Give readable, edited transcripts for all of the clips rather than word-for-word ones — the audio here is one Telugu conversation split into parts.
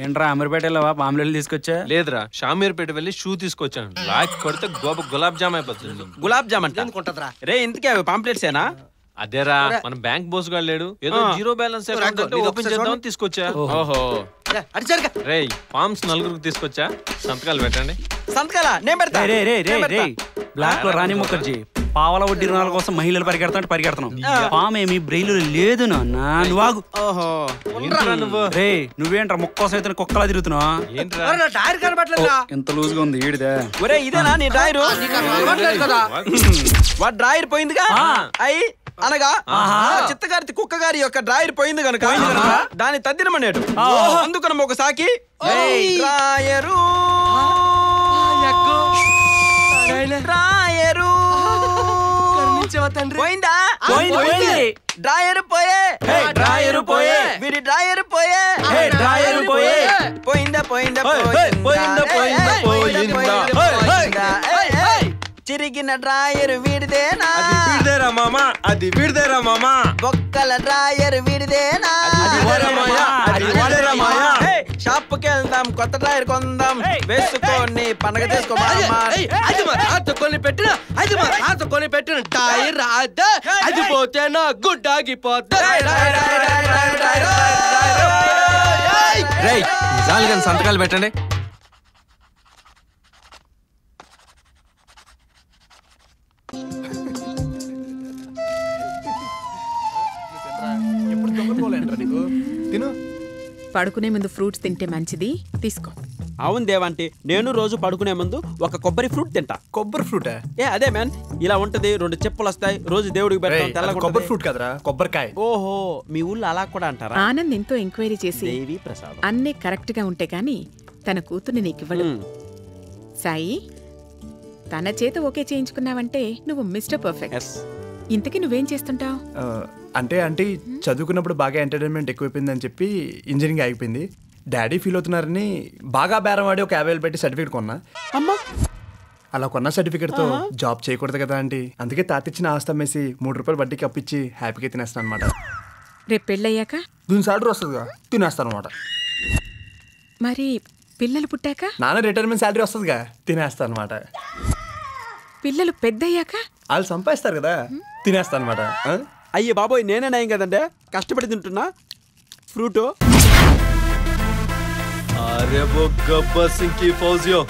ఏంట్రా అమీర్పేట వెళ్ళవా పాంప్లెట్లు తీసుకొచ్చా? లేదురా షామీర్పేట వెళ్ళి షూ తీసుకొచ్చాను. లాక్ కొడితే గులాబ్ జామ్ అయిపోతుంది. గులాబ్ జామ్ అంటే రే ఇంతకే పాంప్లెట్స్ ఏనా? అదేరా మన బ్యాంక్ బోస్ గా లేడు, ఏదో జీరో బ్యాలెన్స్ ఓపెన్ చేద్దాం తీసుకొచ్చా. ఓహో రే ఫార్మ్స్ 4 తీసుకొచ్చా, సంతకాలు పెట్టండి. సంతకాల నేను పెడతా. బ్లాక్ లో రాణి ముఖర్జీ పావల వడ్డీ రుణాల కోసం మహిళలు పరిగెడుతున్నాం. ఫామ్ ఏమి బ్రెయిల్ లేదు నాన్న. నువ్వు ఓహో రే నువ్వేంట్రా ముక్క కోసం అయితే కుక్కలా తిరుగుతున్నావు? ఎంత లూజ్ గా ఉంది ఈడిదే. ఒరే ఇదేనా నీ డ్రాయరు? వాడు డ్రాయర్ పోయిందిగా అయ్యి అనగా చిత్తగారి కుక్క గారి యొక్క డ్రాయర్ పోయింది కనుక దాన్ని తద్దినమనేటు అందుకనం ఒక సాకి డ్రాయరు డ్రాయరు పోయిందా? డ్రాయరు పోయే డ్రాయరు పోయే వీడి డ్రాయరు పోయే డ్రాయరు పోయే పోయిందా పోయిందా చిరిగిన డ్రాయర్ వీడిదేనా? అది వీడిదేరా మామా. బొక్కల డ్రాయర్ వీడిదేనా? షాప్కి వెళ్దాం కొత్త డ్రాయర్ కొందాం వేసుకొని పండగ చేసుకోని పెట్టిన టైర్ అది పోతే నా గుడ్డాగిపోతే. సంతకాలు పెట్టండి. పడుకునే ముందు ఫ్రూట్స్ తింటే మంచిది, తీసుకో. అవును దేవంటి, నేను రోజు పడుకునే ముందు ఒక కొబ్బరి ఫ్రూట్ తింటా. కొబ్బరి ఫ్రూట్? అదే మ్యాన్, ఇలా ఉంటది, 2 చెప్పులు వస్తాయి, రోజు దేవుడికి పెడతాం. తెల్లగా కొబ్బరి ఫ్రూట్ కదరా, కొబ్బరికాయ. ఓహో మీ ఊళ్ళో అలా కూడా అంటారా? ఆనంద్ ఎంతో ఎంక్వైరీ చేసి అన్నీ కరెక్ట్ గా ఉంటే గానీ తన కూతుర్ని నీకివ్వడు. సాయి, తన చేత ఓకే చేయించుకున్నావంటే నువ్వు మిస్టర్ పర్ఫెక్ట్. ఇంతకీ నువ్వేం చేస్తుంటావు? అంటే చదువుకున్నప్పుడు బాగా ఎంటర్టైన్మెంట్ ఎక్కువైపోయిందని చెప్పి ఇంజనీరింగ్ ఆగిపోయింది. డాడీ ఫీల్ అవుతున్నారని బాగా బేరం ఆడి ఒక 50,000 పెట్టి సర్టిఫికేట్ కొన్నా. అమ్మా అలా కొన్న సర్టిఫికేట్తో జాబ్ చేయకూడదు కదా ఆంటీ, అందుకే తాతిచ్చిన ఆస్తి అమ్మేసి 3 రూపాయలు వడ్డీకి అప్పిచ్చి హ్యాపీగా తినేస్తాను అనమాట. రేపు పెళ్ళయ్యాక దీని సాలరీ వస్తుందిగా, తినేస్తాను అనమాట. మరి పిల్లలు పుట్టాక? నాన్న రిటైర్మెంట్ సాలరీ వస్తుందిగా, తినేస్తాను అనమాట. పిల్లలు పెద్దయ్యాక? వాళ్ళు సంపాదిస్తారు కదా, తినేస్తాను అనమాట. అయ్యే బాబోయ్, నేనే నయం కదండి, కష్టపడి తింటున్నా ఫ్రూట్. అరే वो गब्बर सिंह की फौजियों,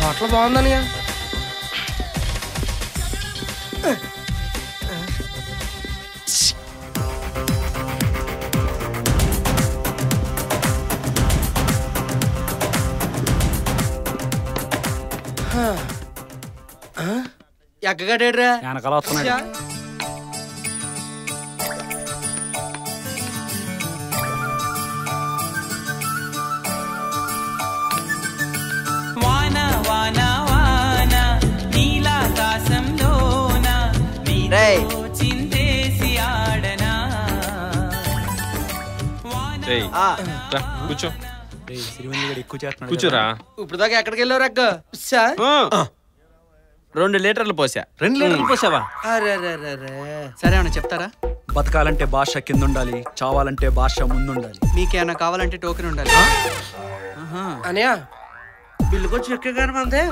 హోటల్ బాగుందని. ఎక్కగడేడ్రా వెనకాల వస్తున్నాడు. కూర్చో. కూర్చోరా. ఇప్పుడు దాకా ఎక్కడికి వెళ్ళారు అక్క? 2 లీటర్లు పోసా. 2 లీటర్లు పోసావా? సరే ఏమన్నా చెప్తారా? బతకాలంటే భాష కింద ఉండాలి, చావాలంటే భాష ముందుండాలి. మీకేమైనా కావాలంటే టోకెన్ ఉండాలి. అనయా బిల్లుకొచ్చి ఎక్కగానే మందే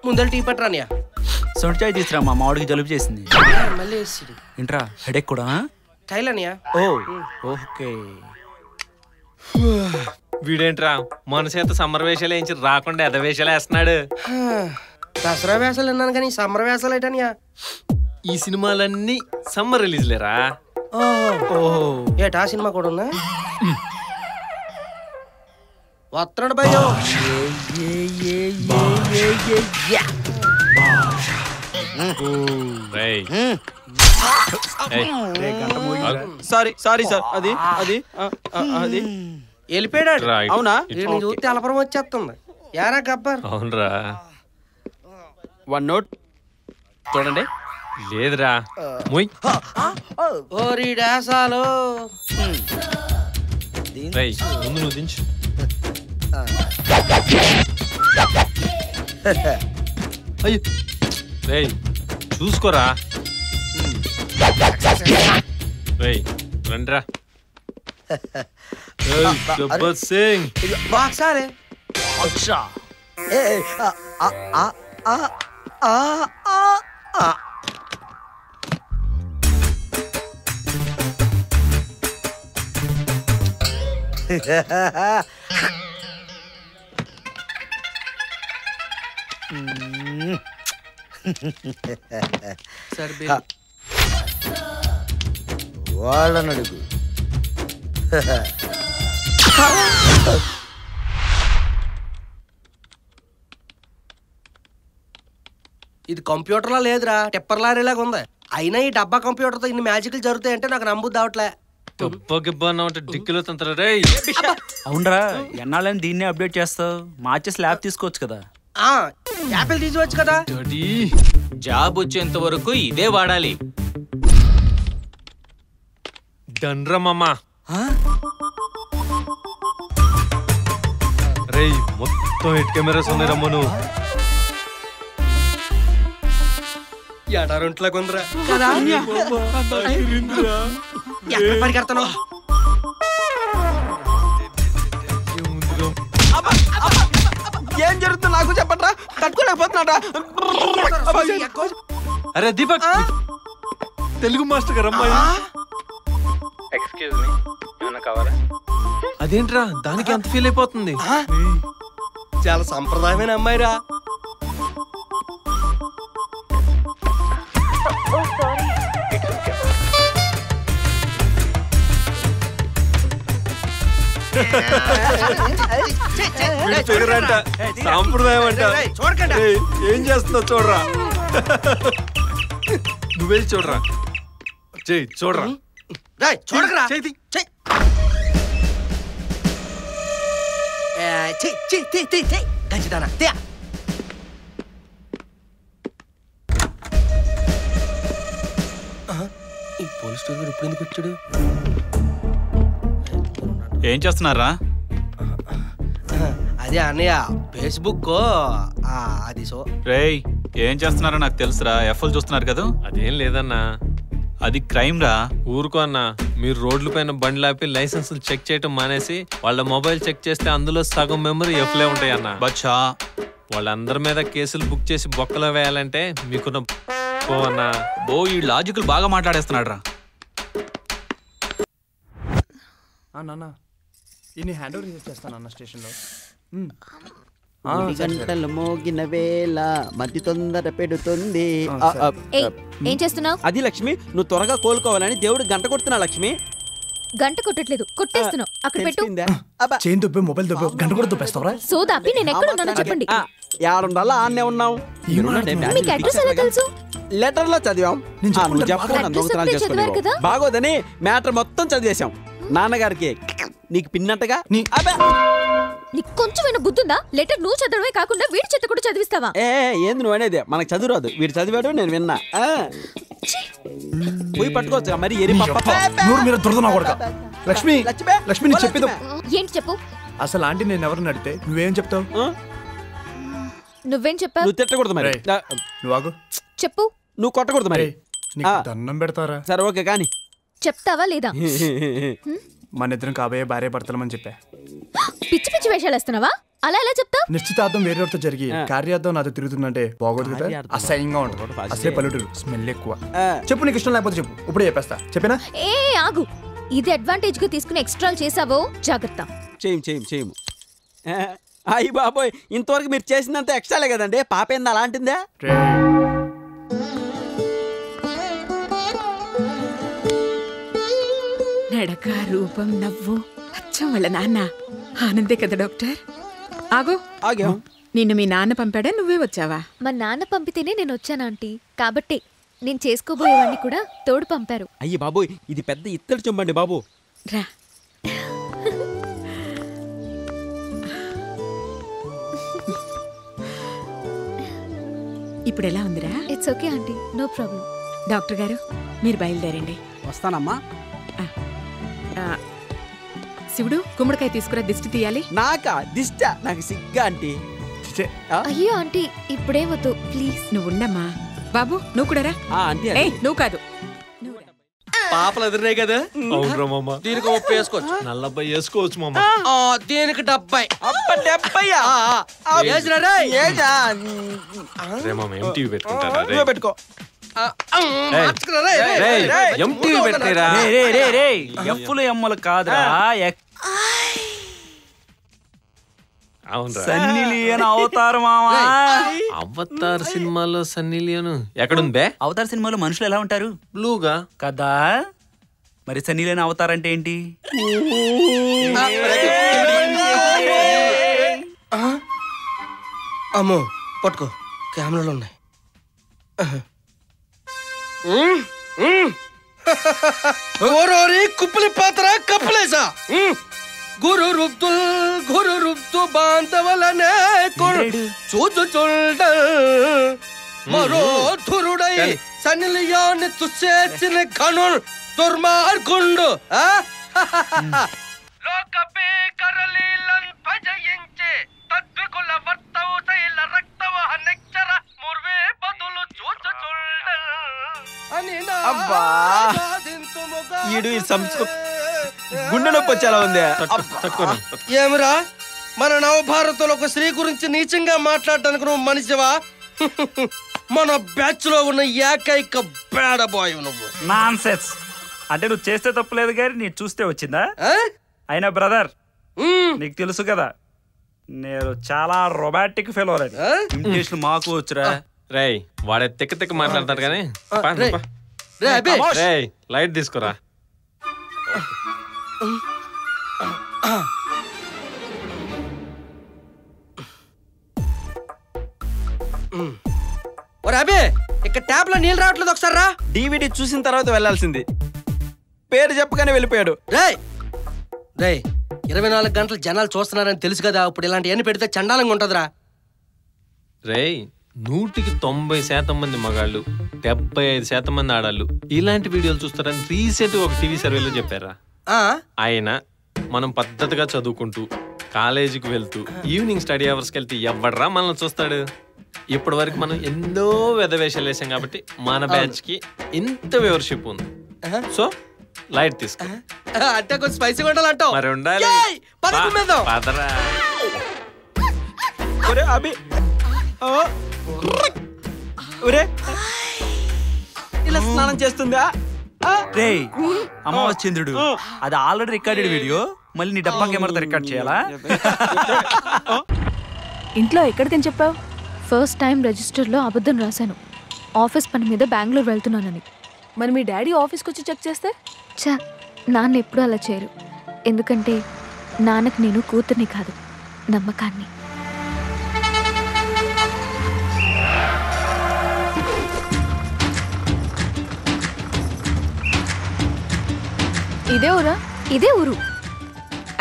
ముందర టీ పట్టరా అనయా. సొంటి చాయ్ తీసురా, మా మామిడికి జలుబు చేసింది. మళ్ళీ ఏంట్రా హెడేక్ కూడా? టైల్ అనయా. ఓకే. వీడేంట్రా మన చేత సమ్మర్ వేషాలు వేయించి రాకుండా ఎద వేషాలు వేస్తున్నాడు. దసరా వేషాలు అన్నాను కానీ సమ్మర్ వేషాలు ఏంటనియా? ఈ సినిమాలన్నీ సమ్మర్ రిలీజ్ లేరా? ఏటా సినిమా కూడా ఉన్నా? వస్తున్నాడు భయ్యో. సారీ సారీ సార్, అది అది అది వెళ్ళిపోయాడు. అవునా? చూస్తే అలపరం వచ్చేస్తుంది. యారా గబ్బర్? అవునరా. 1 నోట్ చూడండి. లేదురా మొయ్. ఓరి డాసాలు. ముందు నువ్వు దించు. అయ్యో రేయ్ చూసుకోరా. రేయ్ రండ్రా. గబ్బర్ సింగ్ బాక్సారే అచ్చా సార్ వాళ్ళని అడుగు. ఇది కంప్యూటర్లా లేదురా, టెప్పర్ లారీలాగా ఉంది. అయినా ఈ డబ్బా కంప్యూటర్తో ఇన్ని మ్యాజిక్లు జరుగుతాయంటే నాకు నమ్ముద్ది అవట్లే. గిబ్బా అంటే డిక్కిలో తంతరా. రేయ్ అవునరా, ఎన్నాళ్ళని దీన్నే అప్డేట్ చేస్తావు? మార్చి స్లాబ్ తీసుకోవచ్చు కదా. యాపిల్ తీసుకోవచ్చు కదా. జాబ్ వచ్చేంత వరకు ఇదే వాడాలి. డండ్రా మామా. రేయ్ మొత్తం హెడ్ కెమెరాస్ ఉన్నాయి రమ్మను. ఎడారుంట్లోకి ఉందిరా కదా. ఎక్కడ పరిగెడతాను? ఏం జరుగుతుంది నాకు చెప్పట్రా, తట్టుకోలేకపోతున్నాడా? అరే దీపక్, తెలుగు మాస్టర్ గారు అమ్మాయి. ఎక్స్క్యూజ్ మీ, ఏమన్నా కావాలా? అదేంట్రా దానికి అంత ఫీల్ అయిపోతుంది? చాలా సంప్రదాయమైన అమ్మాయిరా. సాంప్రదాయం అంట. ఏం చేస్తున్నావు చూడరా. నువ్వెళ్ళి చూడరా. చెయ్యి చూడరా. చూడకరా. ఖచ్చితంగా ఈ పోలీస్ స్టేషన్ ఇప్పుడు ఎందుకు వచ్చాడు? ఏం చేస్తున్నారా? అదే అన్నయ్య ఫేస్బుక్ అది. సో రేయ్ ఏం చేస్తున్నారో నాకు తెలుసురా. ఎఫ్ఎల్ చూస్తున్నారు కదా. అదేం లేదన్నా, అది క్రైమ్ రా. ఊరుకో అన్న. మీరు రోడ్ల పైన బండ్లు ఆపి లైసెన్స్ చెక్ చేయటం మానేసి వాళ్ళ మొబైల్ చెక్ చేస్తే అందులో సగం మెమరీ ఎఫ్లే ఉంటాయి అన్న. బచ్చా వాళ్ళందరి మీద కేసులు బుక్ చేసి బొక్కలో వేయాలంటే మీకున్న అన్న. ఈ లాజికల్ బాగా మాట్లాడేస్తున్నాడు రా. నాన్న ఇన్ని హ్యాండ్ ఓవర్ చేస్తాను అన్న స్టేషన్లో. గంటలు మోగిన వేళ మధ్య తొందర పెడుతుంది. ఏం చేస్తున్నావు? అది లక్ష్మి, నువ్వు త్వరగా కోలుకోవాలని దేవుడు గంట కొడుతున్నా. లక్ష్మి గంట కొట్టట్లేదు, కొట్టేస్తున్నావు. అక్కడ పెట్టు. చేయి దుబ్బే మొబైల్ దుబ్బే గంట కూడా దుబ్బేస్తావరా? సోదాపి నేను ఎక్కడ ఉన్నానో చెప్పండి. ఏడుండాలా ఆన్నే ఉన్నాం. మీకు అడ్రస్ ఎలా తెలుసు? లెటర్ లో చదివాం. బాగోదని మ్యాటర్ మొత్తం చదివేశాం. నాన్నగారికి నీకు పిన్నట్టుగా. నీకు కొంచెమైనా బుద్ధుందా? లెటర్ నువ్వు చదవడమే కాకుండా వీడి చేత కూడా చదివిస్తావా? ఏంది నువ్వు అనేది? మనకు చదువు రాదు, వీడు చదివాడు, నేను విన్నా. పోయి పట్టుకోవచ్చు మరి. లక్ష్మి లక్ష్మి నీకు చెప్పేది ఏంటి చెప్పు. అసలు ఆంటీ నేను ఎవరిని అడిగితే నువ్వేం చెప్తావు? నువ్వేం చెప్పావు? నువ్వు తిట్టకూడదు మరి. నువ్వు చెప్పు. నువ్వు కొట్టకూడదు మరి. దండం పెడతారా? సరే ఓకే కానీ చెప్తావా లేదా? మన ఇద్దరం కాబోయే భార్య భర్తలమని చెప్పా. పిచ్చి పిచ్చి వేషాలు వేస్తున్నావా? అలా ఎలా చెప్తావు? నిశ్చితార్థం వేరేతో జరిగి కార్యార్థం నాతో తిరుగుతుందంటే బాగోదు కదా. అసహ్యంగా ఉంటుంది. అసలే పల్లెటూరు, స్మెల్ ఎక్కువ. చెప్పు, నీకు ఇష్టం లేకపోతే చెప్పు, ఇప్పుడే చెప్పేస్తా. చెప్పినా ఆగు. ఇది అడ్వాంటేజ్ గా తీసుకుని ఎక్స్ట్రాల్ చేసావో జాగ్రత్త. చేయము. అయ్యి బాబోయ్, ఇంతవరకు మీరు చేసిందంతా ఎక్స్ట్రాలే కదండి. పాప ఏంది అలాంటిందా? నడక, రూపం, నవ్వు అచ్చం వాళ్ళ నాన్న. ఆనందే కదా డాక్టర్? ఆగో. నిన్ను మీ నాన్న పంపాడా, నువ్వే వచ్చావా? మా నాన్న పంపితేనే నేను వచ్చాను ఆంటీ. కాబట్టి నేను చేసుకోబోయేవాడిని కూడా తోడు పంపారు. అయ్యి బాబోయ్, ఇది పెద్ద ఇత్తడి చెంబండి బాబు. రా. ఇప్పుడు ఎలా ఉందిరా? It's okay aunty, no problem. Doctor గారు మీరు బయలుదేరండి. వస్తానమ్మా. శివుడు గుమ్మడికాయ తీసుకురా దిష్టి తీయాలి. నాకా దిష్ట? నాకు సిగ్గా ఆంటీ. అయ్యో ఆంటీ ఇప్పుడే వద్దు ప్లీజ్. నువ్వు ఉండమ్మా. బాబు నువ్వు కూడా రా. ఆంటీ నువ్వు కాదు. పాపలు ఎదురున్నాయి కదా, అవునరా మామ. దీనికి 30 వేసుకోవచ్చు. నల్లబై వేసుకోవచ్చు మామ. దీనికి 70. అబ్బ 70. రే మామ ఎంటీవీ పెట్టుకుంటారా? రే నువ్వే పెట్టుకో. ఎంటీవీ పెట్టేరా? ఎఫ్లు ఎమ్మలు కాదురా, అవునరా. సన్నీ లియోన్ అవతార్ మామా. అవతార్ సినిమాలో సన్నీ లియోన్ ఎక్కడుందే? అవతార్ సినిమాలో మనుషులు ఎలా ఉంటారు? బ్లూగా కదా. మరి సన్నీ లియోన్ అవతార్ అంటే ఏంటి? అమ్మో పట్టుకో, కెమెరాలు ఉన్నాయి. కుప్పలి పాత్ర కప్పలేసా గురు రుప్తు బాంధవలనే చూచుచుండ మరో ధురుడై సన్నిలియాన్ని తుసేసిన కణు దుర్మార్గుండు. లోకపే కరలీలన్ భజయించే తద్వికుల వర్తవు శైల రక్తవ నెచ్చర ముర్వే బదులు చూచుచుండ అని నా ఈడు ఈ గుండె నొప్పి వచ్చేలా ఉంది. ఏమిరా మన నవభారతంలో ఒక స్త్రీ గురించి నీచంగా మాట్లాడటానికి నువ్వు మనిషివా? మన బ్యాచ్ లో ఉన్న ఏకైక బేడ బాయ్ నువ్వు. నాన్సెన్స్. అంటే నువ్వు చేస్తే తప్పులేదు కానీ నీ చూస్తే వచ్చిందా? అయినా బ్రదర్ నీకు తెలుసు కదా నేను చాలా రొమాంటిక్ ఫెలో. ఇమిటేషన్ మాకు వచ్చురా. రేయ్ వాడే తిక్క తిక్క మాట్లాడతాడు కానీ లైట్ తీసుకురా. అబే ఇక్కడ ట్యాప్ లో నీళ్ళు రావట్లేదు, ఒకసారి రా. DVD చూసిన తర్వాత వెళ్ళాల్సింది. పేరు చెప్పగానే వెళ్ళిపోయాడు. రేయ్ 24 గంటలు జనాలు చూస్తున్నారని తెలుసు కదా, ఇప్పుడు ఇలాంటి ఎన్ని పెడితే చండాలంగా ఉంటదిరా. రేయ్ 100% మంది మగాళ్ళు 75% మంది ఆడాళ్ళు ఇలాంటి వీడియోలు చూస్తారని రీసెంట్ ఒక టీవీ సర్వేలో చెప్పారా. ఆయన మనం పద్ధతిగా చదువుకుంటూ కాలేజీకి వెళ్తూ ఈవినింగ్ స్టడీ అవర్స్కి వెళ్తే ఎవడరా మనల్ని చూస్తాడు? ఇప్పటి వరకు మనం ఎన్నో వెధవేషాలు వేసాం కాబట్టి మన బ్యాచ్ కి ఇంత వ్యూవర్షిప్ ఉంది. సో లైట్ తీసుకో. అంటే కొంచెం స్పైసీగా ఉండాలంటావు. మరి ఉండాలి. పదరా. ఇలా స్నానం చేస్తుందా? రే అమావాస్య చంద్రుడు అది ఆల్రెడీ రికార్డెడ్ వీడియో, మళ్ళీ నీ డబ్బా కెమెరాతో రికార్డ్ చేయాలా? ఇంట్లో ఎక్కడ తిని చెప్పావు? ఫస్ట్ టైం రిజిస్టర్లో అబద్ధం రాశాను. ఆఫీస్ పని మీద బెంగళూరు వెళ్తున్నానని. మరి మీ డాడీ ఆఫీస్కి వచ్చి చెక్ చేస్తే? నాన్న ఎప్పుడూ అలా చేయరు. ఎందుకంటే నాన్నకు నేను కూతుర్ని కాదు, నమ్మకాన్ని. ఇదే ఊరా? ఇదే ఊరు.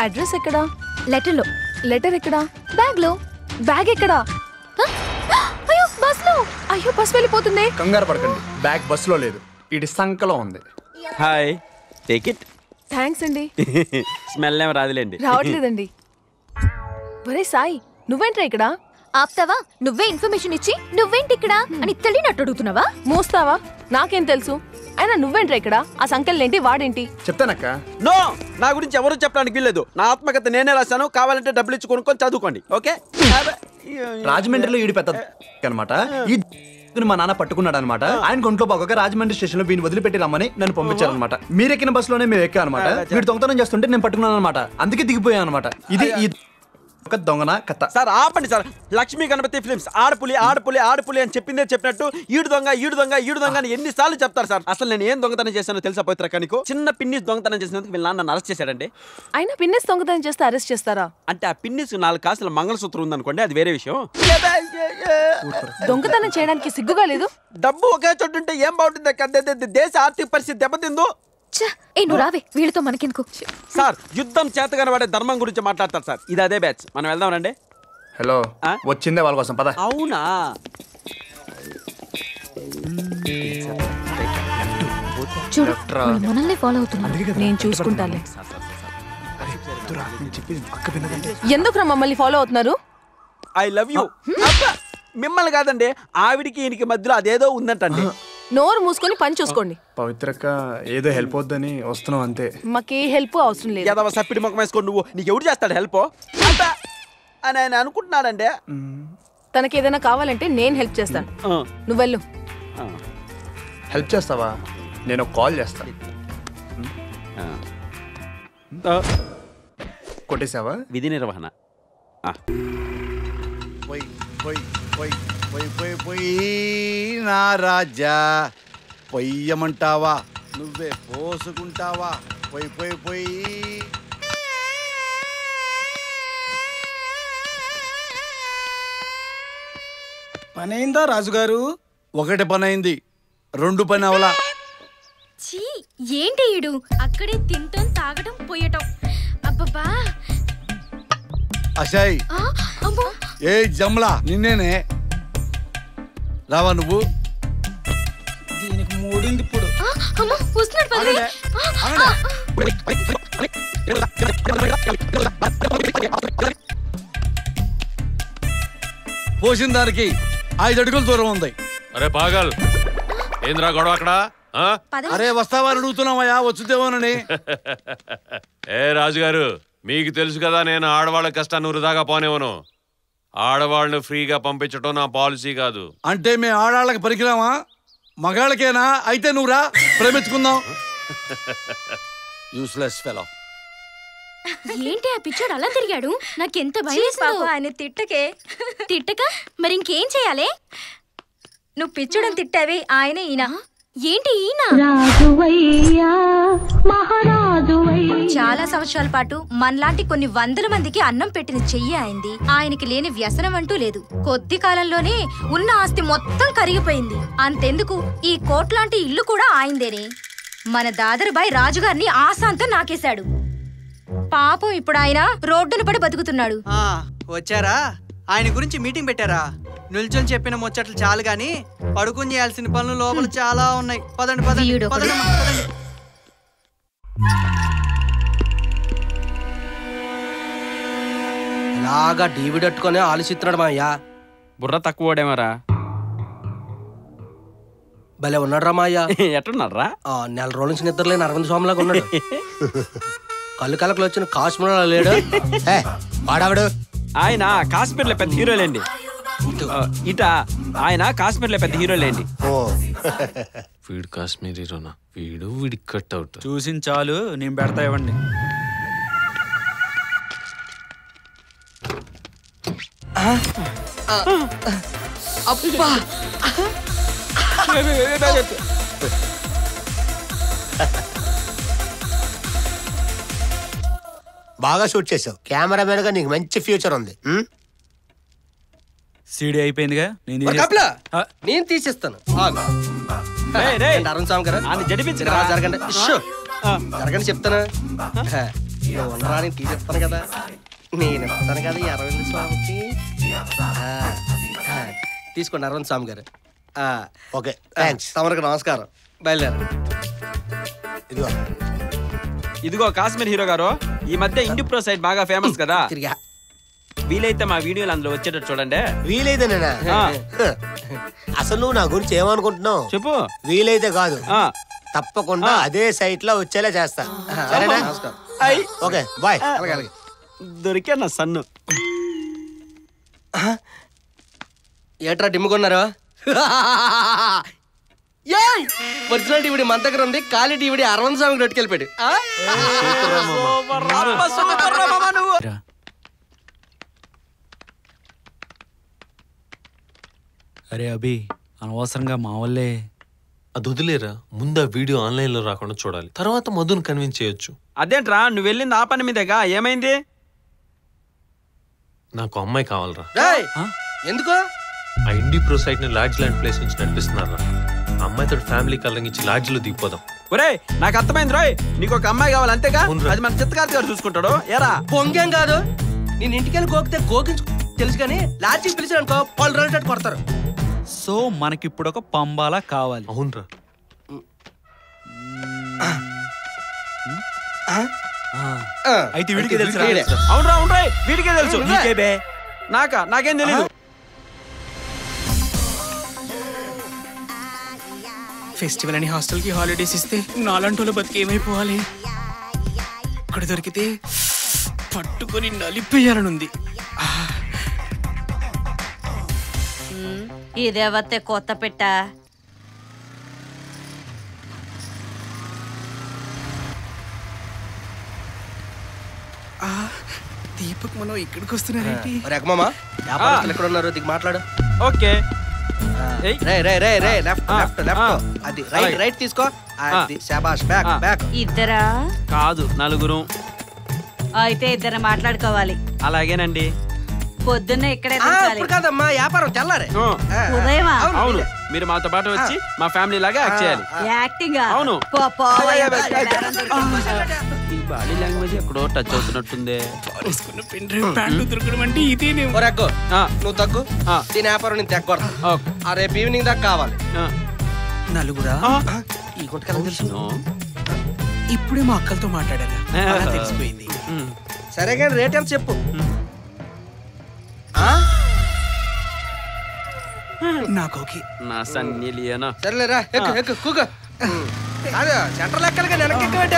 అడ్రస్ ఎక్కడా? లెటర్లో. లెటర్ ఎక్కడా? బ్యాగ్లో. బ్యాగ్ ఎక్కడా? అయ్యో బస్లో. అయ్యో బస్ వెళ్ళిపోతుంది. కంగారు పడకండి, బ్యాగ్ బస్సులో లేదు, ఇటు సంకలో ఉంది. Hi, take it. థ్యాంక్స్ అండి. స్మెల్ ఏం రాదులేండి. రావట్లేదండి. ఒరే సాయి, నువ్వేంట్రా ఇక్కడ? ఆప్తావా? నువ్వే ఇన్ఫర్మేషన్ ఇచ్చి నువ్వేంటి ఇక్కడ అని తెలియనట్టు అడుగుతున్నావా? మోస్తావా? నాకేం తెలుసు? అయినా నువ్వేంట్రా ఇక్కడ? ఆ సంకెళ్ళేంటి, వాడేంటి? చెప్తానక్క. నో, నా గురించి ఎవరు చెప్పడానికి వీల్లేదు. నా ఆత్మకథ నేనే రాశాను, కావాలంటే డబ్బులు ఇచ్చి కొనుక్కొని చదువుకోండి. ఓకే. రాజమండ్రిలో ఈడు పెద్ద అనమాట. ఈ మా నాన్న పట్టుకున్నాడు అనమాట. ఆయన ఒంట్లో బాగోక రాజమండ్రి స్టేషన్ లో వీడిని వదిలిపెట్టి రమ్మని నన్ను పంపించారనమాట. మీరు ఎక్కిన బస్సులోనే మేము ఎక్కా అనమాట. వీడు దొంగతనం చేస్తుంటే నేను పట్టుకున్నాను అనమాట. అందుకే దిగిపోయాను అనమాట. ఇది ఒక దొంగన కథ. సార్ ఆపండి సార్. లక్ష్మీ గణపతి ఫిల్మ్స్ ఆడపులి ఆడపులి ఆడపులి అని చెప్పిందే చెప్పినట్టు ఈడు దొంగ ఈడు దొంగ ఈడు దొంగ అని ఎన్నిసార్లు చెప్తారు సార్? అసలు నేను ఏం దొంగతనం చేశానో తెలుసా పోయిత్రా? నీకు చిన్న పిన్నిస్ దొంగతనం చేసినందుకు వీళ్ళ నాన్న అరెస్ట్ చేశాడండి. అయినా పిన్నిస్ దొంగతనం చేస్తే అరెస్ట్ చేస్తారా? అంటే ఆ పిన్నిస్ 4 కాసుల మంగళసూత్రం ఉందనుకోండి, అది వేరే విషయం. దొంగతనం చేయడానికి సిగ్గుగా లేదు? డబ్బు ఒకే చోటు ఉంటే ఏం బాగుంటుంది? దేశ ఆర్థిక పరిస్థితి దెబ్బతిందో. నువ్వు రావే, వీళ్ళతో మనకెందుకు? సార్ యుద్ధం చేతగానే వాడే ధర్మం గురించి మాట్లాడతారు సార్. ఇది అదే బ్యాచ్. మనం వెళ్దాం రండి. హలో, వచ్చిందే వాళ్ళ కోసం, పద. అవునా? చూడు, మనల్ని ఫాలో అవుతున్నా. నేను చూసుకుంటాలే. ఎందుకు మమ్మల్ని ఫాలో అవుతున్నారు? I love you. మిమ్మల్ని కాదండి, ఆవిడికి ఈయనకి మధ్యలో అదేదో ఉందంటండి. నోరు మూసుకొని పని చూసుకోండి. పవిత్రక్క ఏదో హెల్ప్ అవుద్దని వస్తున్నాం అంతే. మాకే హెల్ప్ అవసరం లేదు. ఏదో సప్పిడి ముఖం వేసుకోండి. నువ్వు నీకు ఎవడు చేస్తాడు హెల్ప్ అని ఆయన అనుకుంటున్నాడండి. తనకి ఏదైనా కావాలంటే నేను హెల్ప్ చేస్తాను. నువ్వు వెళ్ళు. హెల్ప్ చేస్తావా? నేను కాల్ చేస్తాను. కొట్టేసావా? విధి నిర్వహణ. నా రాజా పొయ్యమంటావా, నువ్వే పోసుకుంటావా? పొయ్యి పొయ్యి పొయ్యి. పనైందా రాజుగారు? ఒకటి పని అయింది, 2 పని అవలా. ఏంటి ఈడు అక్కడే తింటం తాగటం పోయటం. అబ్బబ్బా అషాయ్, ఏ జమ్లా నిన్నేనే. రావా నువ్వు? దీనికి మూడింది ఇప్పుడు. పోసిన దానికి 5 అడుగుల దూరం ఉంది. అరే పాగల్, ఏంద్రా గొడవ అక్కడ? అరే వస్తావా అడుగుతున్నావయ్యా, వచ్చుదేమోనని. ఏ రాజుగారు, మీకు తెలుసు కదా నేను ఆడవాళ్ళ కష్టాన్ని వృధాగా పోనేవను. ఆడవాళ్ళను ఫ్రీగా పంపించడం నా పాలసీ కాదు. అంటే మేము ఆడాళ్ళకి పరికిరామా? మగాళ్ళకేనా? అయితే నువ్వురా, ప్రేమించుకుందాం. Useless fellow. ఏంటి ఆ పిచ్చోడు అలా తిరిగాడు? నాకెంత భయం. ఆయన తిట్టక మరి ఇంకేం చేయాలి? నువ్వు పిచ్చోడని తిట్టావే, ఆయన ఈయన. ఏంటి ఈయన? చాలా సంవత్సరాల పాటు మనలాంటి కొన్ని వందల మందికి అన్నం పెట్టిన చెయ్యి అయింది. ఆయనకి లేని వ్యసనం అంటూ లేదు. కొద్ది కాలంలోనే ఉన్న ఆస్తి మొత్తం కరిగిపోయింది. అంతెందుకు, ఈ కోట్లాంటి ఇల్లు కూడా ఆయిందేనే. మన దాదరుబాయ్ రాజుగారిని ఆశాంతం నాకేశాడు. పాపం ఇప్పుడు ఆయన రోడ్డును పడి బతుకుతున్నాడు. వచ్చారా? ఆయన గురించి మీటింగ్ పెట్టారా? నిల్చొని చెప్పిన ముచ్చట్లు చాలు గాని పడుకుని చేయాల్సిన పనులు లోపల చాలా ఉన్నాయి. పదండి పదండి పదండి. ఇలాగా డీవీడీ అట్టుకొని ఆలోచిస్తున్నాడు మా అయ్యా. బుర్ర తక్కువడేమరా? భలే ఉన్నాడు రా మా అయ్యా. ఎట్టున్నాడు రా? నెల రోజుల నుంచి నిద్రలేని అరవింద్ స్వామిలాగా ఉన్నాడు. కళ్ళు కలకలు వచ్చిన కాశ్మీర్ లేడు వాడావిడు. ఆయన కాశ్మీర్లో పెద్ద హీరోలేండి. ఇట ఆయన కాశ్మీర్లో పెద్ద హీరోలేండి. వీడు కాశ్మీర్ హీరోనా? వీడి కట్ అవుట్. చూసిన చాలు, నేను పెడతా ఇవ్వండి. అబ్బా బాగా షూట్ చేసావు. కెమెరామెన్ గా నీకు మంచి ఫ్యూచర్ ఉంది. సీడీ అయిపోయిందిగా, నేను తీసేస్తాను. అరుణ్ స్వామి గారు జరగండి, జరగండి చెప్తాను. ఉండరా, నేను తీసేస్తాను కదా. నేను ఇస్తాను కదా ఈ అరవింద్ స్వామికి. తీసుకోండి అరవింద్ స్వామి గారు. Okay, thanks. తమరికి నమస్కారం. బయలుదేరు. ఇదిగో కాశ్మీర్ హీరో గారు, ఈ మధ్య ఇండి ప్రో సైట్ బాగా ఫేమస్ కదా. వీలైతే మా వీడియోలు అందులో వచ్చేటట్టు చూడండి. వీలైతే నేనా? అసలు నువ్వు నా గురించి ఏమనుకుంటున్నావు చెప్పు. వీలైతే కాదు, తప్పకుండా అదే సైట్ లో వచ్చేలా చేస్తా. సరేనా? Okay bye. దొరికా నా సన్ను. ఏట్రా డిమ్ముకున్నారు? ఒరిజినల్ డివిడి మన దగ్గర ఉంది, ఖాళీ డివిడి అరవింద్ స్వామికి రొట్టుకెళ్ళిపోయాడు. అరే అభి, అనవసరంగా మా వాళ్ళే. అది వదిలేరా, ముందు ఆ వీడియో ఆన్లైన్ లో రాకుండా చూడాలి, తర్వాత మధుని కన్విన్స్ చేయొచ్చు. అదేంట్రా, నువ్వు వెళ్ళింది ఆ పని మీదేగా, ఏమైంది? నాకు అమ్మాయి కావాలరా. ఎందుకు? ఆ ఇండి ప్రో సైట్ ని లాడ్జ్ లాంటి ప్లేస్ నుంచి నడిపిస్తున్నారా. అమ్మాయితో ఫ్యామిలీ కలరింగ్ ఇచ్చి లాడ్జ్ లో దిగిపోదాం. ఒరే, నాకు అర్థమైంది రోయ్, నీకు ఒక అమ్మాయి కావాలి అంతేగా? అది మన చిత్తకార్తి గారు చూసుకుంటాడు. ఏరా పొంగేం కాదు, నేను ఇంటికెళ్ళి గోకితే గోకించు తెలుసు కానీ లాడ్జికి పిలిచాను అనుకో, వాళ్ళు రోజు కొడతారు. సో మనకిప్పుడు ఒక పంబాలా కావాలి. అవునరా. అయితే వీడికే తెలుసు. అవునరా అవునరా వీడికే తెలుసు. నాకేం తెలీదు. ఫెస్టివల్ అని హాస్టల్కి హాలిడేస్ ఇస్తే నాలంటోళ్ళ బతికి ఏమైపోవాలి? ఇక్కడ దొరికితే పట్టుకొని నలిపేయాలనుంది. ఇదేవతే కొత్త పెట్ట. దీపక్ మనం ఇక్కడికి వస్తున్నారేంటి? ఎక్కడ ఉన్నారు దిగి మాట్లాడు. ఓకే అది రైట్ తీసుకో. శాబాష్ బ్యాక్ బ్యాక్. ఇద్దరా? కాదు నలుగురు. అయితే ఇద్దరు మాట్లాడుకోవాలి. అలాగేనండి. పొద్దున్నే ఇక్కడే కాదమ్మా వ్యాపారం తెల్లారే. ఉదయమా? అవును మీరు మాతో పాటు వచ్చి మా ఫ్యామిలీ లాగా యాక్ట్ చేయాలి. యాక్టింగ్? అవును. ఈ బాడీ లాంగ్వేజ్ ఎక్కడో టచ్ అవుతున్నట్టుంది. దొరకడం అంటే ఇదేనే. నువ్వు తగ్గు. దీని వ్యాపారం నేను తెగ్గొడతా. రేపు ఈవినింగ్ దాకా కావాలి. నలుగురా? ఈ కొట్టుకెళ్ళ తెలుసు. ఇప్పుడే మా అక్కలతో మాట్లాడాను, తెలిసిపోయింది. సరే కానీ రేట్ ఎంత చెప్పు. నాకు ఓకే. నా సన్నీ లియోనా. సరేలేరా ఎక్కు ఎక్కు కూక. అదే సెంటర్ లెక్కలుగా వెనక్కి ఎక్కువేట.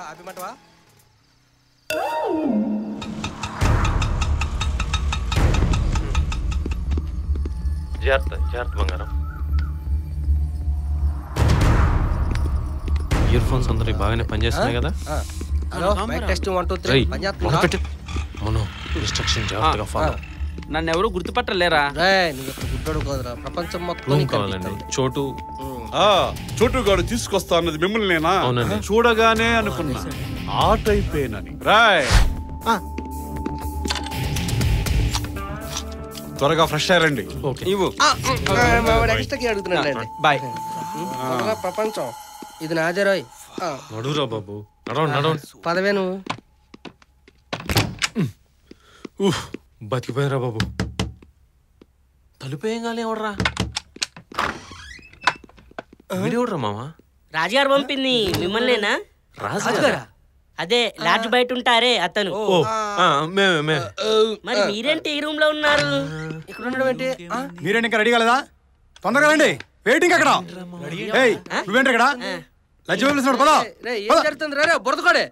ఆపిమంటవా? జాగ్రత్త బంగారం. ఇయర్ ఫోన్స్ అందరూ బాగానే పనిచేస్తున్నాయి కదా? హలో మైక్ టెస్ట్ 1 2 3 పనిచేస్తుందా? మనం ఇన్స్ట్రక్షన్ జాగ్రత్తగా ఫాలో. నన్ను ఎవరు గుర్తుపట్టలేరా? నువ్వు గుడ్డోడు కాదురా, ప్రపంచం మొత్తం కావాలండి. చోటు చోటు గారు తీసుకొస్తా అన్నది మిమ్మల్ని నేనా? చూడగానే అనుకున్నా ఆ టైపేనని. రాయ్ త్వరగా ఫ్రెష్ అయ్యారండి. ఎక్స్ట్రాకి అడుగుతున్నాడు. బాయ్. ప్రపంచం ఇది నాదే రోయ్. నడురా బాబు. పదవే నువ్వు. బతికిపోయారా బాబు. తలుపేం కాలే ఎవడరా? వీడెవడరా మామ? రాజుగారు పంపింది మిమ్మల్నేనా? రాజుగారా? అదే లాడ్జ్ బయట ఉంటారే అతను. మరి మీరేంటి ఈ రూమ్ లో ఉన్నారు? ఇక్కడ ఉండడం ఏంటి? మీరేంటి ఇంకా రెడీ కాలేదా? తొందరగా రండి, వెయిటింగ్ అక్కడ. నువ్వేంటి ఇక్కడ? ఏం జరుగుతుంది? రే బురదకోడే.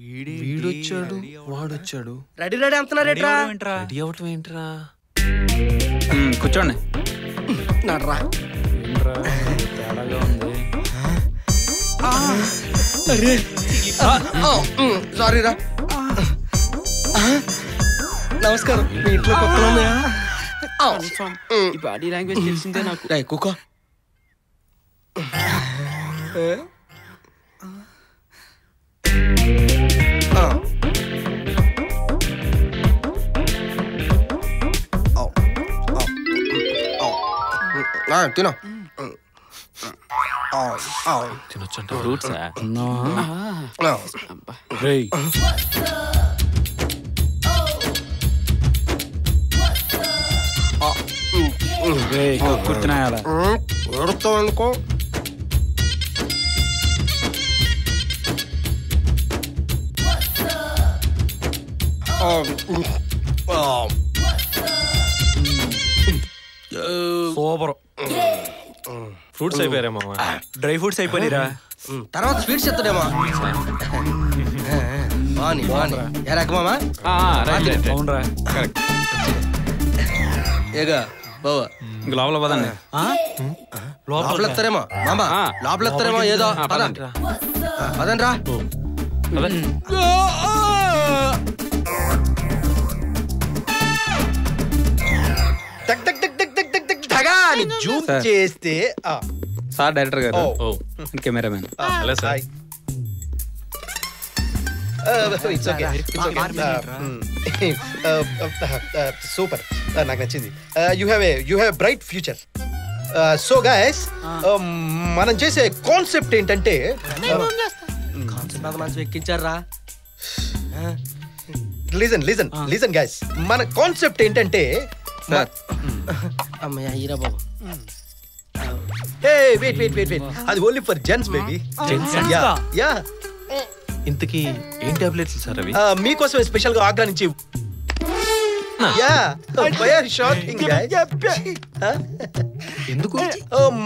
వీడొచ్చాడు వాడొచ్చాడు. రెడీ రెడీ అంటున్నారేట్రా? రెడీ అవటం ఏంట్రా? కూర్చోండి. నడ్రా సారీరా. నమస్కారం. మీ ఇంట్లో కొత్తలు ఉన్నాయా? ఈ బాడీ లాంగ్వేజ్ తెలిసిందే నాకు. కుక్క తినో. తినొచ్చంట. ఫ్రూట్సా? ఎడతావు ఎందుకో? సూపర్. ఫ్రూట్స్ అయిపోయారా మామ? డ్రై ఫ్రూట్స్ అయిపోయిరా. తర్వాత స్వీట్స్ చెప్తాడేమో. బాని బాని ఎరకమామా? అవునరా కరెక్ట్. ఏగా బావా ఇంక లోపల పదండి. లోపల ఎత్తారేమో మామా, లోపల ఎత్తారేమో. ఏదో పదండి రా. జూమ్ చేస్తే సార్ డైరెక్టర్ గారు, కెమెరామెన్. Hello sir. సూపర్, నాకు నచ్చింది. You have bright future. So guys, మనం చేసే కాన్సెప్ట్ ఏంటంటే, ఎక్కించారా? లిజన్ గైస్, మన కాన్సెప్ట్ ఏంటంటే, అమ్మయ్య హీరా బాబు హే వెయిట్ అది only for gents baby. Yeah ఇంతకీ ఏం టాబ్లెట్స్ సార్ అవి? మీకోసమే స్పెషల్ గా ఆగ్రా నుంచి. యా షాకింగ్ ఎందుకు?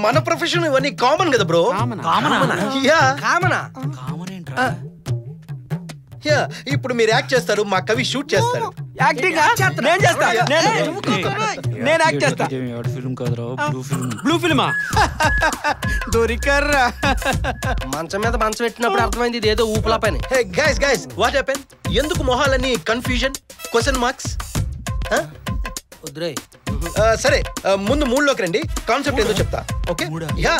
మన ప్రొఫెషన్ ఇవన్నీ కామన్ కదా బ్రో. యా యా ఇప్పుడు మీరు యాక్ట్ చేస్తారు, మా కవి షూట్ చేస్తాడు. యాక్టింగ్ నేను చేస్తా. నేను యాక్ట్ చేస్తా. ఫిల్మ్ కాదురా, బ్లూ ఫిల్మా? దొరికర్రా. మంచం మీద మంచం పెట్టినప్పుడు అర్థమైంది ఇది ఏదో ఊపులా పని. Hey guys what happen? ఎందుకు మొహాలని కన్ఫ్యూజన్, క్వశ్చన్ మార్క్స్? వద్దురే. సరే ముందు మూడ్లోకి రండి, కాన్సెప్ట్ ఏదో చెప్తా. ఓకే యా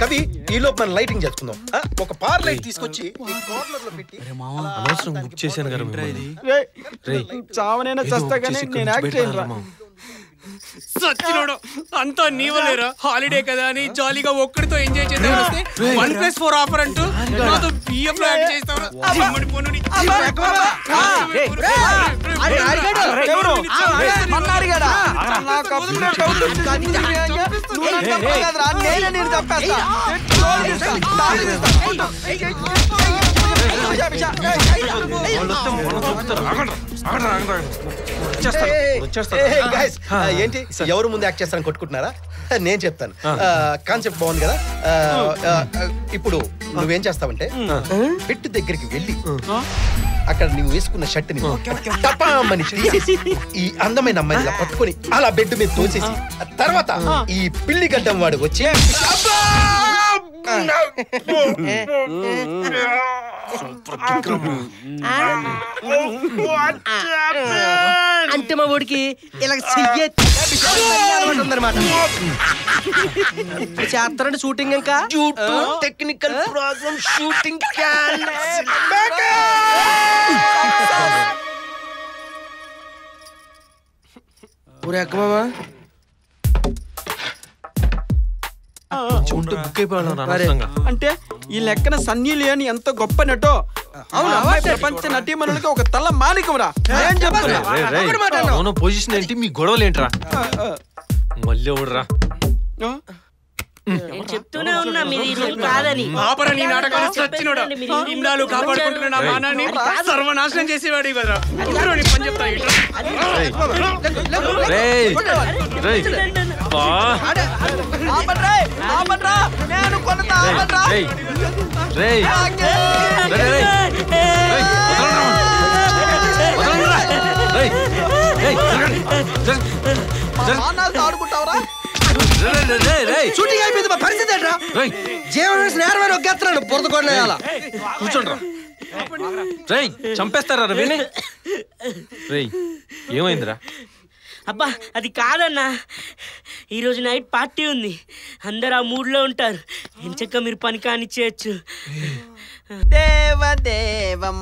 కవి ఈలోపు మనం లైటింగ్ చేసుకుందాం. ఒక పార్ లైట్ తీసుకొచ్చి కార్నర్ లో పెట్టి. అనవసరం బుక్ చేశాను కదా. చావనైనా చస్తా కానీ నేను యాక్ట్ చేయను. సచ్చినోడు అంతా నీవలేరా? హాలిడే కదా అని జాలీగా ఒక్కడితో ఎంజాయ్ చేద్దాం వస్తే 1+4 ఆఫర్ అంటూ నాతో బిఎఫ్ లో యాడ్ చేస్తావరా? జిమ్మడి పోనుని ఏంటి ఎవరు ముందు యాక్ట్ చేస్తారని కొట్టుకుంటున్నారా? నేను చెప్తాను. కాన్సెప్ట్ బాగుంది కదా. ఇప్పుడు నువ్వేం చేస్తావంటే బెడ్ దగ్గరికి వెళ్ళి అక్కడ నువ్వు వేసుకున్న షర్ట్ ని టపామని తీసేసి ఈ అందమైన అమ్మాయిని పట్టుకొని అలా బెడ్ మీద తోసేసి తర్వాత ఈ పిల్లి గడ్డం వాడు వచ్చి అంటే మా ఊడికి ఇలా చెయ్యన్నమాట. చేస్తారండి షూటింగ్. ఇంకా టెక్నికల్ ప్రాబ్లం షూటింగ్ ఊరే అక్కమామా అంటే ఈ లెక్కన సన్నీ లియోన్ ఎంత గొప్ప నటో. అవును, ప్రపంచ నటీమణులకి ఒక తల మాలికం రా. ఏం చెప్తున్నా? పొజిషన్ ఏంటి, మీ గొడవలు ఏంట్రా? మళ్ళీ ఎవడురా? చెప్తూనే ఉన్నా మీరు ఇది కాదని. ఆపరని నాటకాలు సచ్చినోడా. ఇన్నాళ్ళు కాపాడుకుంటున్న నా మానాన్ని సర్వనాశనం చేసేవాడు కదరా. పని చెప్తా. ఆడుకుంటావరా? షూటింగ్ అయిపోయింది. మా పరిస్థితి ఏంట్రా? జీవన నేరమైన ఒకేస్తున్నాను పొరదుకోండి. కూర్చోండ్రా. రేయ్ చంపేస్తారా రవిని? రేయ్ ఏమైందిరా? అబ్బా అది కాదన్నా, ఈరోజు నైట్ పార్టీ ఉంది, అందరు ఆ మూడ్లో ఉంటారు. ఎంచక్క మీరు పని కానిచ్చేయచ్చు. దేవదేవం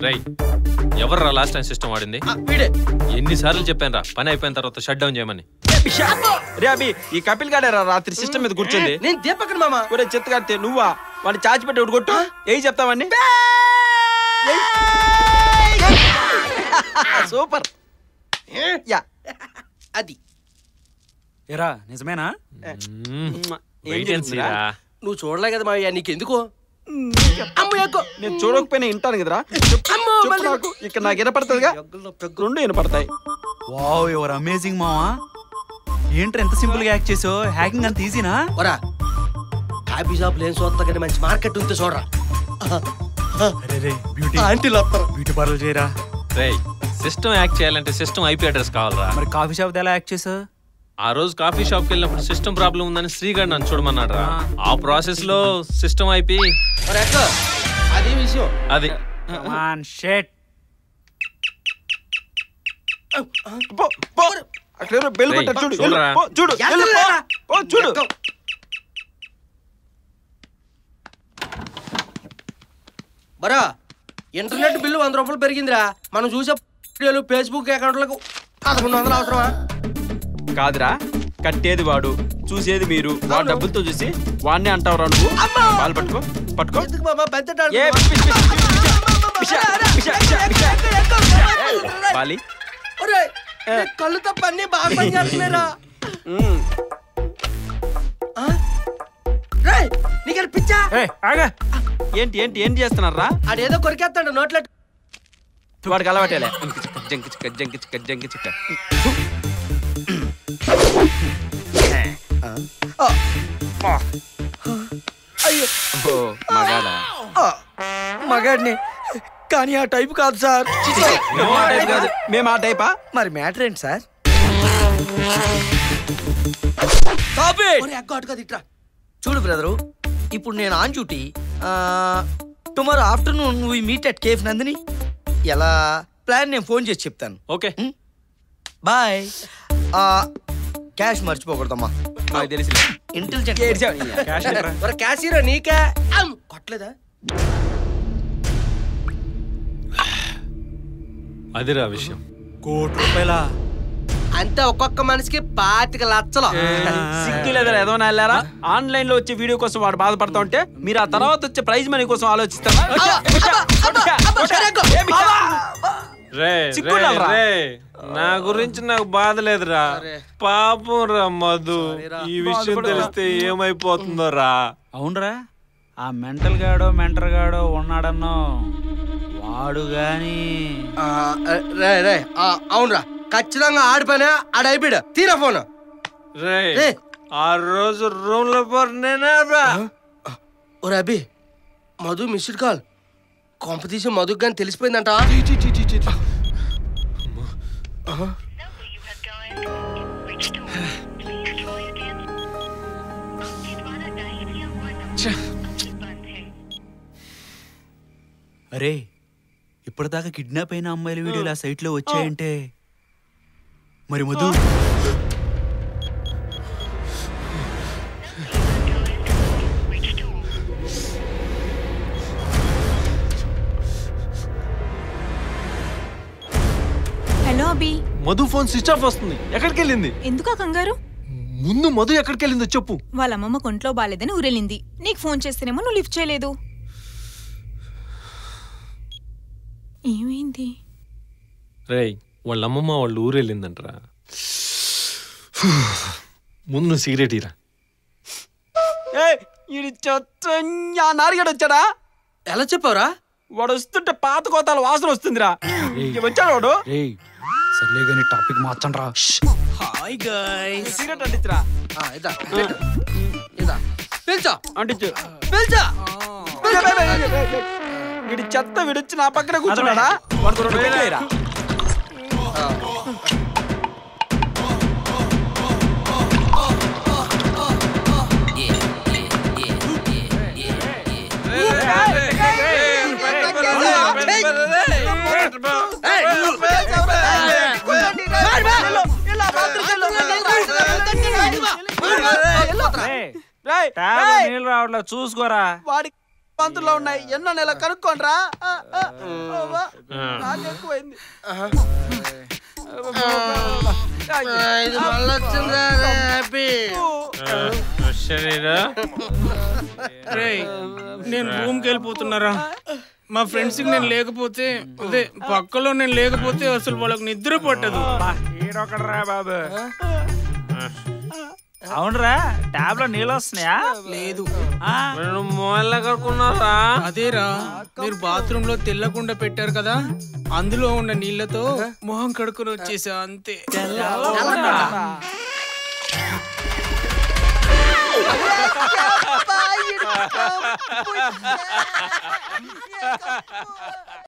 రై ఎవర్రా లాస్ట్ టైం సిస్టమ్ వాడింది? ఎన్నిసార్లు చెప్పాను రా పని అయిపోయిన తర్వాత షట్ డౌన్ చేయమని. రే అభి, ఈ కపిల్ గాడేరా రాత్రి సిస్టమ్ మీద కూర్చోండి. నేను దీపక్ మామ. ఒరే చెత్త కడితే నువ్వా? వాడిని చాచి పెట్టి ఒకటి కొట్టు. ఏం చెప్తావని? సూపర్. యా అది ఎరా నిజమేనా? నువ్వు చూడలే కదా మావయ్య, నీకెందుకో? నేను చూడకపోయినా వింటాను కదరా. ఇక్కడ నాకు వినపడుతుందిగా, రెండు వినపడతాయి. వావ్ యువర్ అమేజింగ్ మావా. ఏంట్రా ఎంత సింపుల్ గా యాక్ట్ చేసావు? హ్యాకింగ్ అంత ఈజీనా? ఒరా కాఫీ షాప్ లేని చూస్తా కానీ మంచి మార్కెట్ ఉంటే చూడరా. బ్యూటీ పార్లర్ చేయరా. రేయ్ సిస్టమ్ యాక్ట్ చేయాలంటే సిస్టమ్ ఐపీ అడ్రస్ కావాలరా. మరి కాఫీ షాప్ ఎలా యాక్ట్ చేసావు? ఆ రోజు కాఫీ షాప్ కి వెళ్ళినప్పుడు సిస్టమ్ ప్రాబ్లం ఉందని శ్రీగాడ్ నన్ను చూడమన్నాడు రా. ఆ ప్రాసెస్ లో సిస్టమ్ ఐపీ అది విషయం. అది అక్కడ బెల్ కొట్టారు చూడు. చూడు చూడు. బరా ఇంటర్నెట్ బిల్లు 100 రూపాయలు పెరిగిందిరా. మనం చూసే ఫేస్బుక్ అకౌంట్లకు 1100 అవసరమా? కాదురా, కట్టేది వాడు, చూసేది మీరు. వాడు డబ్బులతో చూసి వాడిని అంటావురా నువ్వు. వాళ్ళు పట్టుకో. బాలి ఒరేయ్, నీ కళ్ళు తప్ప అన్ని బాగా పనిచేస్తున్నారా? రేయ్, నీకు పిచ్చా? ఏంటి ఏంటి ఏంటి చేస్తున్నారా? అదేదో కొరికేస్తాడు నోట్లో. వాడికి అలవాటేలే. జంకి చిక్క జంకి చిక్క జంకి చిక్క. అయ్యో మగాడా? మగాడిని కానీ ఆ టైప్ కాదు సార్. మేము ఆ టైపా? మరి మ్యాటర్ ఏంటి సార్? చూడు బ్రదరు, ఇప్పుడు నేను on duty. Tomorrow afternoon we meet at cafe Nandini. ఎలా ప్లాన్ నేను ఫోన్ చేసి చెప్తాను. Okay bye. క్యాష్ మర్చిపోకూడదమ్మా. నాకు తెలిసి ఇంటెలిజెంట్ క్యాషియర్ నీకే కొట్టలేదా? అదిరా విషయం. ₹1,00,00,000 అంతే. ఒక్కొక్క మనిషికి 25 లక్షలు. సిగ్గు లేదా ఏదో వెళ్ళారా? ఆన్లైన్ లో వచ్చే వీడియో కోసం వాడు బాధపడతా ఉంటే మీరు ఆ తర్వాత వచ్చే ప్రైజ్ మనీ కోసం ఆలోచిస్తారా? నా గురించి నాకు బాధ లేదురా, పాపం రా మధు. ఈ విషయం తెలిస్తే ఏమైపోతుందో రా. అవునరా, ఆ మెంటల్ గాడో మెంటర్ గాడో ఉన్నాడన్నో వాడు గాని. అవునరా, ఖచ్చితంగా ఆడిపోయినా ఆడైపోయాడు. తీరా ఫోన్. ఆ రోజు రూమ్ లో ఒరే అభి, మధు మిస్డ్ కాల్. కాంపిటీషన్ మధుకు కానీ తెలిసిపోయిందంట. అరే, ఇప్పటిదాకా కిడ్నాప్ అయిన అమ్మాయిల వీడియోలు ఆ సైట్ లో వచ్చాయంటే మరి మధు. హలో అభి. మధు ఫోన్ స్విచ్ ఆఫ్ వస్తుంది. ఎక్కడికి వెళ్ళింది? ఎందుకా కంగారు? ముందు మధు ఎక్కడికి వెళ్ళిందో చెప్పు. వాళ్ళ అమ్మమ్మ కొంట్లో బాలేదని ఊరెళ్ళింది. నీకు ఫోన్ చేస్తేనేమో నువ్వు లిఫ్ట్ చేయలేదు. ఏమైంది? రేయ్, వాళ్ళ అమ్మమ్మ వాళ్ళు ఊరు వెళ్ళిందంటరా. ముందు సిగరెట్ ఇరా. నారిగడు వచ్చాడా? ఎలా చెప్పావురా? వాడు వస్తుంటే పాత కోతాల వాసన వస్తుందిరా. వచ్చాడు వాడు. సర్లే గానీ టాపిక్ మార్చండి రా. Hi guys. సిగరెట్ అంటించరా. అంటించు. వీడి చెత్త విడిచి నా పక్కన కూర్చున్నాడా? వాడికి 2 పెట్టలేరా? నీళ్ళు రావట్లేదు, చూసుకోరా. వాడి పంతుల్లో ఉన్నాయి. ఎన్నో నెల కనుక్కోండిరా. ఎక్కువైంది. నేను రూమ్కి వెళ్ళిపోతున్నారా? మా ఫ్రెండ్స్ కి నేను లేకపోతే, అదే పక్కలో నేను లేకపోతే అసలు వాళ్ళకి నిద్ర పట్టదు. ఈడొకడరా బాబు. అవునరా, ట్యాబ్ లో నీళ్ళు వస్తున్నాయా? లేదు. కడుక్కున్నారా? అదేరా, మీరు బాత్రూమ్ లో తెల్లకుండా పెట్టారు కదా, అందులో ఉన్న నీళ్లతో మొహం కడుక్కుని వచ్చేసా అంతే.